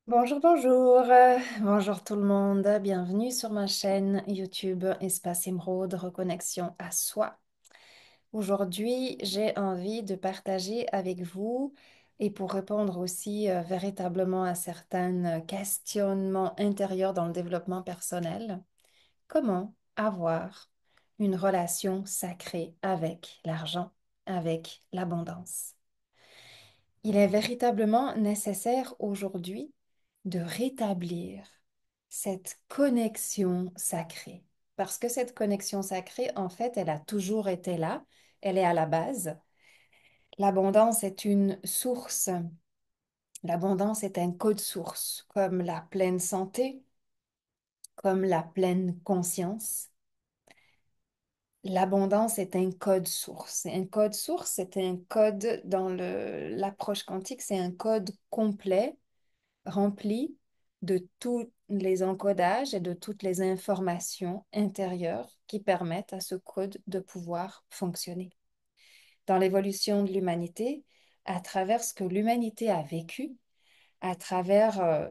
Bonjour, bonjour, bonjour tout le monde, bienvenue sur ma chaîne YouTube Espace Émeraude, reconnexion à soi. Aujourd'hui, j'ai envie de partager avec vous et pour répondre aussi véritablement à certains questionnements intérieurs dans le développement personnel, comment avoir une relation sacrée avec l'argent, avec l'abondance. Il est véritablement nécessaire aujourd'hui de rétablir cette connexion sacrée. Parce que cette connexion sacrée, en fait, elle a toujours été là, elle est à la base. L'abondance est une source, l'abondance est un code source, comme la pleine santé, comme la pleine conscience. L'abondance est un code source. Et un code source, c'est un code dans l'approche quantique, c'est un code complet rempli de tous les encodages et de toutes les informations intérieures qui permettent à ce code de pouvoir fonctionner. Dans l'évolution de l'humanité, à travers ce que l'humanité a vécu, à travers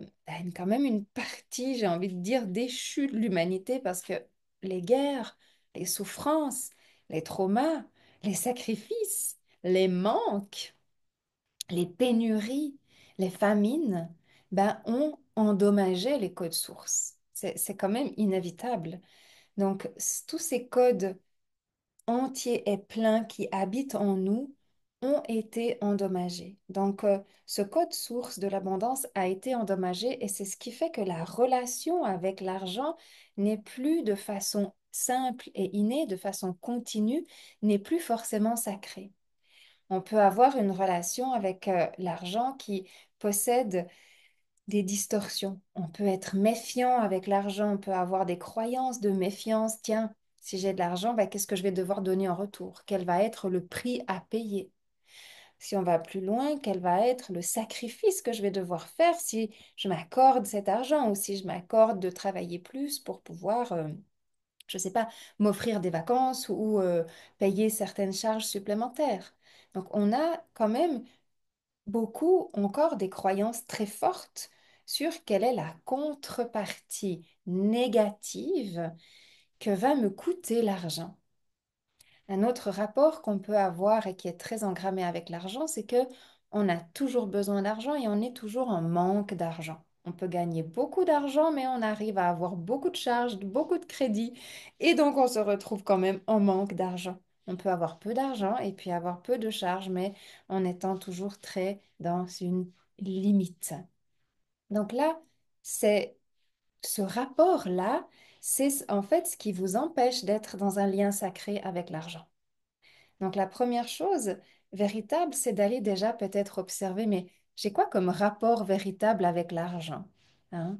quand même une partie, j'ai envie de dire, déchue de l'humanité, parce que les guerres, les souffrances, les traumas, les sacrifices, les manques, les pénuries, les famines, ont endommagé les codes sources. C'est quand même inévitable. Donc, tous ces codes entiers et pleins qui habitent en nous ont été endommagés. Donc, ce code source de l'abondance a été endommagé et c'est ce qui fait que la relation avec l'argent n'est plus de façon simple et innée, de façon continue, n'est plus forcément sacrée. On peut avoir une relation avec l'argent qui possède des distorsions. On peut être méfiant avec l'argent, on peut avoir des croyances de méfiance. Tiens, si j'ai de l'argent, qu'est-ce que je vais devoir donner en retour? Quel va être le prix à payer? Si on va plus loin, quel va être le sacrifice que je vais devoir faire si je m'accorde cet argent ou si je m'accorde de travailler plus pour pouvoir, je ne sais pas, m'offrir des vacances ou payer certaines charges supplémentaires. Donc, on a quand même beaucoup encore des croyances très fortes sur quelle est la contrepartie négative que va me coûter l'argent. Un autre rapport qu'on peut avoir et qui est très engrammé avec l'argent, c'est que on a toujours besoin d'argent et on est toujours en manque d'argent. On peut gagner beaucoup d'argent, mais on arrive à avoir beaucoup de charges, beaucoup de crédits, et donc on se retrouve quand même en manque d'argent. On peut avoir peu d'argent et puis avoir peu de charges, mais en étant toujours très dans une limite. Donc là, c'est ce rapport-là, c'est en fait ce qui vous empêche d'être dans un lien sacré avec l'argent. Donc la première chose véritable, c'est d'aller déjà peut-être observer, mais j'ai quoi comme rapport véritable avec l'argent? Hein?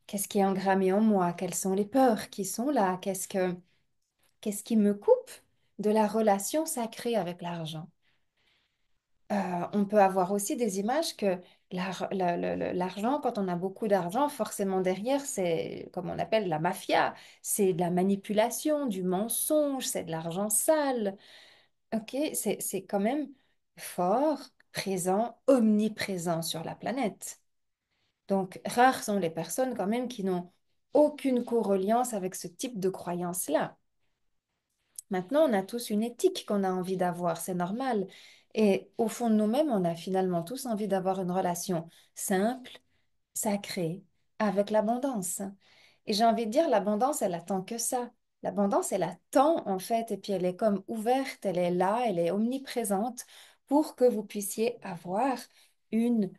Qu'est-ce qui est engrammé en moi? Quelles sont les peurs qui sont là? Qu'est-ce qui me coupe de la relation sacrée avec l'argent? On peut avoir aussi des images que l'argent, quand on a beaucoup d'argent, forcément derrière, c'est comme on appelle la mafia, c'est de la manipulation, du mensonge, c'est de l'argent sale. Ok, c'est quand même fort, présent, omniprésent sur la planète. Donc, rares sont les personnes quand même qui n'ont aucune correliance avec ce type de croyance-là. Maintenant, on a tous une éthique qu'on a envie d'avoir, c'est normal. Et au fond de nous-mêmes, on a finalement tous envie d'avoir une relation simple, sacrée, avec l'abondance. Et j'ai envie de dire, l'abondance, elle attend que ça. L'abondance, elle attend en fait, et puis elle est comme ouverte, elle est là, elle est omniprésente pour que vous puissiez avoir une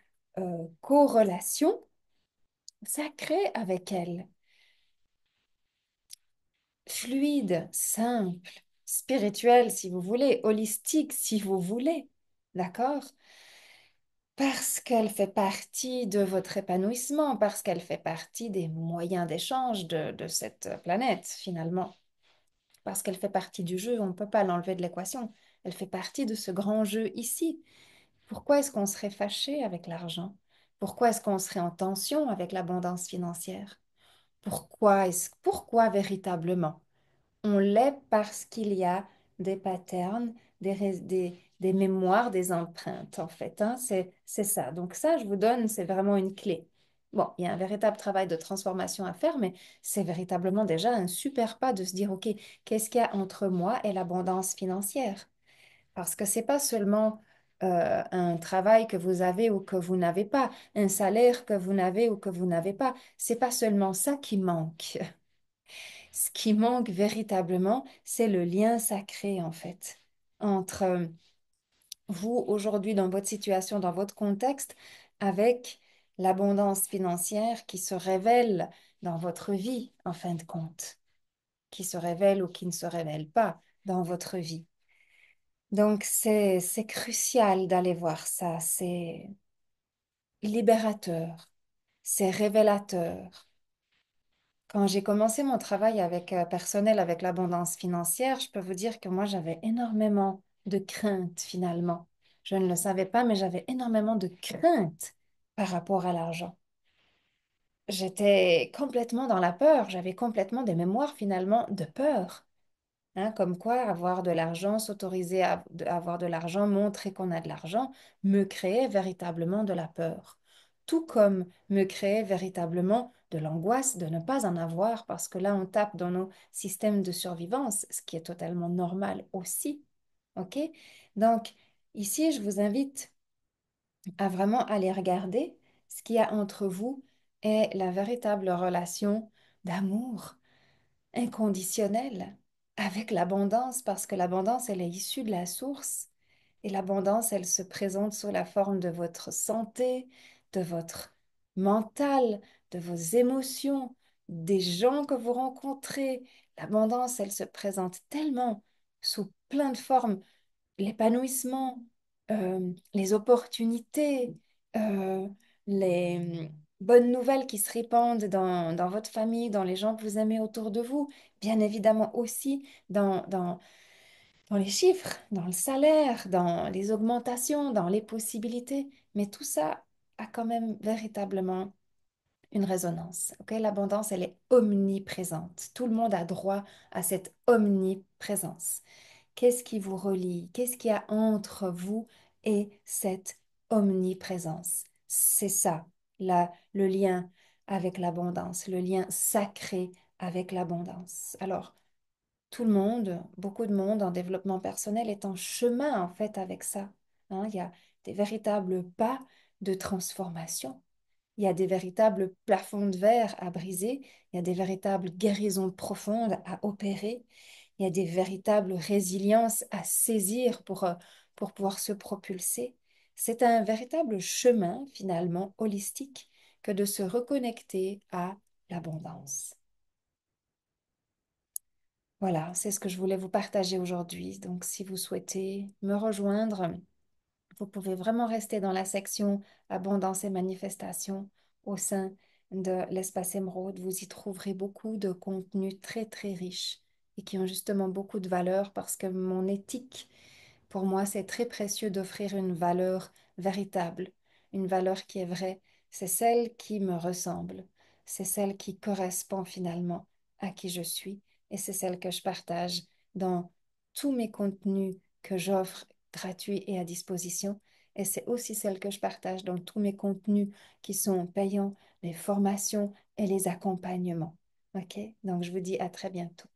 corrélation sacrée avec elle, fluide, simple, spirituelle si vous voulez, holistique si vous voulez, d'accord? Parce qu'elle fait partie de votre épanouissement, parce qu'elle fait partie des moyens d'échange de cette planète finalement. Parce qu'elle fait partie du jeu, on ne peut pas l'enlever de l'équation. Elle fait partie de ce grand jeu ici. Pourquoi est-ce qu'on serait fâché avec l'argent? Pourquoi est-ce qu'on serait en tension avec l'abondance financière? Pourquoi véritablement? On l'est parce qu'il y a des patterns, des mémoires, des empreintes en fait, hein. C'est ça. Donc ça, je vous donne, c'est vraiment une clé. Bon, il y a un véritable travail de transformation à faire, mais c'est véritablement déjà un super pas de se dire, OK, qu'est-ce qu'il y a entre moi et l'abondance financière? Parce que c'est pas seulement un travail que vous avez ou que vous n'avez pas, un salaire que vous n'avez ou que vous n'avez pas. C'est pas seulement ça qui manque. Ce qui manque véritablement, c'est le lien sacré, en fait, entre vous aujourd'hui dans votre situation, dans votre contexte, avec l'abondance financière qui se révèle dans votre vie, en fin de compte, qui se révèle ou qui ne se révèle pas dans votre vie. Donc, c'est crucial d'aller voir ça, c'est libérateur, c'est révélateur. Quand j'ai commencé mon travail avec personnel, avec l'abondance financière, je peux vous dire que moi, j'avais énormément de crainte finalement. Je ne le savais pas, mais j'avais énormément de crainte par rapport à l'argent. J'étais complètement dans la peur, j'avais complètement des mémoires finalement de peur. Hein, comme quoi, avoir de l'argent, s'autoriser à avoir de l'argent, montrer qu'on a de l'argent, me créait véritablement de la peur. Tout comme me créait véritablement de l'angoisse de ne pas en avoir, parce que là, on tape dans nos systèmes de survivance, ce qui est totalement normal aussi. OK? Donc, ici, je vous invite à vraiment aller regarder ce qu'il y a entre vous et la véritable relation d'amour inconditionnelle avec l'abondance, parce que l'abondance, elle est issue de la source. Et l'abondance, elle se présente sous la forme de votre santé, de votre mental, de vos émotions, des gens que vous rencontrez. L'abondance, elle se présente tellement sous plein de formes, l'épanouissement, les opportunités, euh, les bonnes nouvelles qui se répandent dans votre famille, dans les gens que vous aimez autour de vous, bien évidemment aussi dans les chiffres, dans le salaire, dans les augmentations, dans les possibilités. Mais tout ça a quand même véritablement une résonance. Ok, l'abondance, elle est omniprésente. Tout le monde a droit à cette omniprésence. Qu'est-ce qui vous relie? Qu'est-ce qu'il y a entre vous et cette omniprésence? C'est ça, le lien avec l'abondance, le lien sacré avec l'abondance. Alors, tout le monde, beaucoup de monde en développement personnel est en chemin en fait avec ça. Hein, il y a des véritables pas de transformation. Il y a des véritables plafonds de verre à briser, il y a des véritables guérisons profondes à opérer, il y a des véritables résiliences à saisir pour pouvoir se propulser. C'est un véritable chemin finalement holistique que de se reconnecter à l'abondance. Voilà, c'est ce que je voulais vous partager aujourd'hui. Donc, si vous souhaitez me rejoindre, vous pouvez vraiment rester dans la section Abondance et manifestation au sein de l'espace émeraude. Vous y trouverez beaucoup de contenus très, très riches et qui ont justement beaucoup de valeur parce que mon éthique, pour moi, c'est très précieux d'offrir une valeur véritable, une valeur qui est vraie. C'est celle qui me ressemble, c'est celle qui correspond finalement à qui je suis et c'est celle que je partage dans tous mes contenus que j'offre gratuits et à disposition. Et c'est aussi celle que je partage dans tous mes contenus qui sont payants, les formations et les accompagnements. OK? Donc, je vous dis à très bientôt.